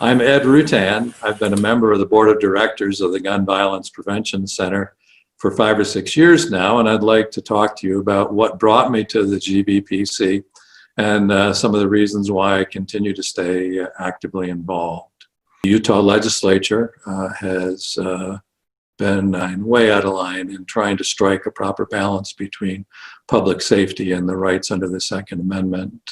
I'm Ed Rutan. I've been a member of the board of directors of the Gun Violence Prevention Center for 5 or 6 years now, and I'd like to talk to you about what brought me to the GVPC and some of the reasons why I continue to stay actively involved. The Utah legislature has been way out of line in trying to strike a proper balance between public safety and the rights under the Second Amendment.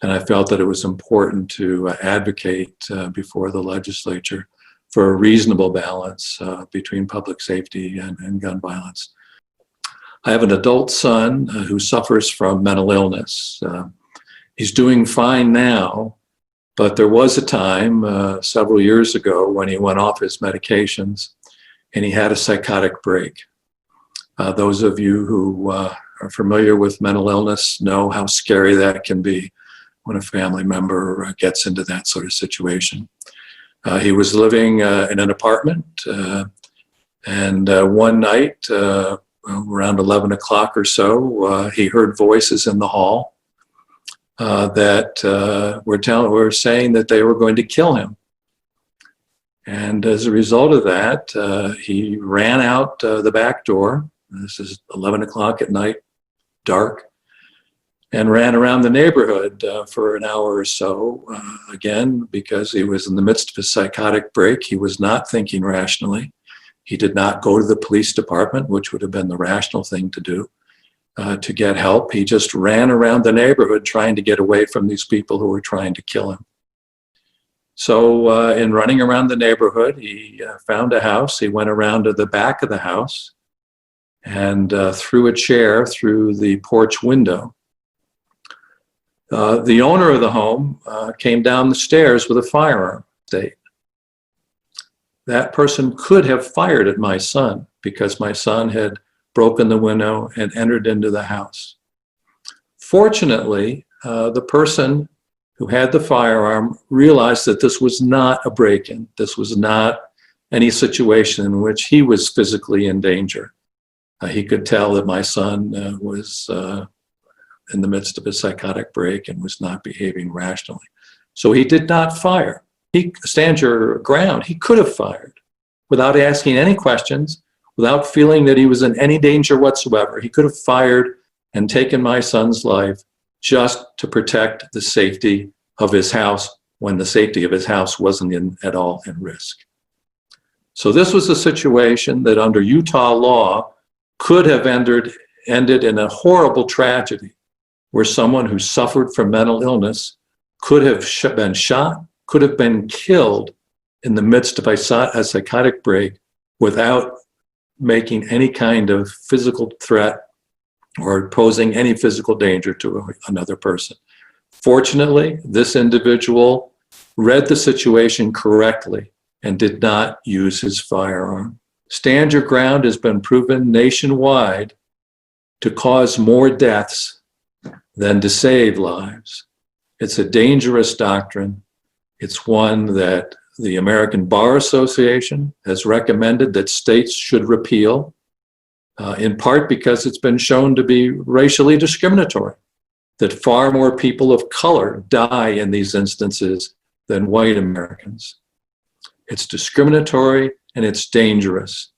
And I felt that it was important to advocate before the legislature for a reasonable balance between public safety and gun violence. I have an adult son who suffers from mental illness. He's doing fine now, but there was a time several years ago when he went off his medications and he had a psychotic break. Those of you who are familiar with mental illness know how scary that can be when a family member gets into that sort of situation. He was living in an apartment, and one night, around 11 o'clock or so, he heard voices in the hall that were saying that they were going to kill him. And as a result of that, he ran out the back door. This is 11 o'clock at night, dark, and ran around the neighborhood for an hour or so. Again, because he was in the midst of a psychotic break, he was not thinking rationally. He did not go to the police department, which would have been the rational thing to do, to get help. He just ran around the neighborhood trying to get away from these people who were trying to kill him. So in running around the neighborhood, he found a house. He went around to the back of the house and threw a chair through the porch window. The owner of the home came down the stairs with a firearm. That person could have fired at my son because my son had broken the window and entered into the house. Fortunately, the person who had the firearm realized that this was not a break-in. This was not any situation in which he was physically in danger. He could tell that my son was in the midst of a psychotic break and was not behaving rationally. So he did not fire. He stand your ground. He could have fired without asking any questions, without feeling that he was in any danger whatsoever. He could have fired and taken my son's life just to protect the safety of his house when the safety of his house wasn't at all in risk. So this was a situation that under Utah law could have ended in a horrible tragedy where someone who suffered from mental illness could have been shot, could have been killed in the midst of a psychotic break without making any kind of physical threat or posing any physical danger to another person. Fortunately, this individual read the situation correctly and did not use his firearm. Stand your ground has been proven nationwide to cause more deaths than to save lives. It's a dangerous doctrine. It's one that the American Bar Association has recommended that states should repeal, in part because it's been shown to be racially discriminatory, that far more people of color die in these instances than white Americans. It's discriminatory and it's dangerous.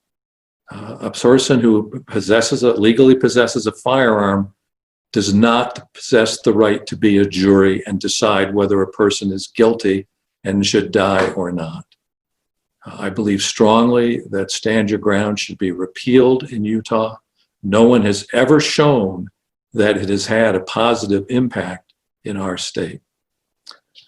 A person who legally possesses a firearm does not possess the right to be a jury and decide whether a person is guilty and should die or not. I believe strongly that stand your ground should be repealed in Utah. No one has ever shown that it has had a positive impact in our state.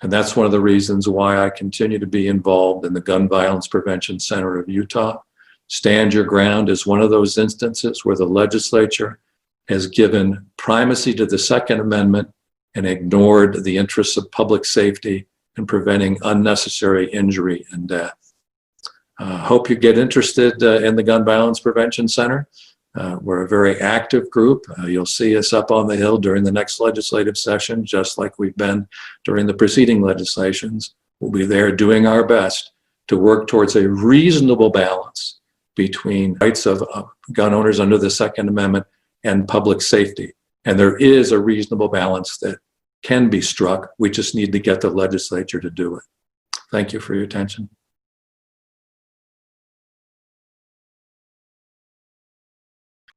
And that's one of the reasons why I continue to be involved in the Gun Violence Prevention Center of Utah. Stand your ground is one of those instances where the legislature has given primacy to the Second Amendment and ignored the interests of public safety and preventing unnecessary injury and death. Hope you get interested in the Gun Violence Prevention Center. We're a very active group. You'll see us up on the Hill during the next legislative session, just like we've been during the preceding legislations. We'll be there doing our best to work towards a reasonable balance between rights of gun owners under the Second Amendment and public safety. And there is a reasonable balance that can be struck. We just need to get the legislature to do it. Thank you for your attention.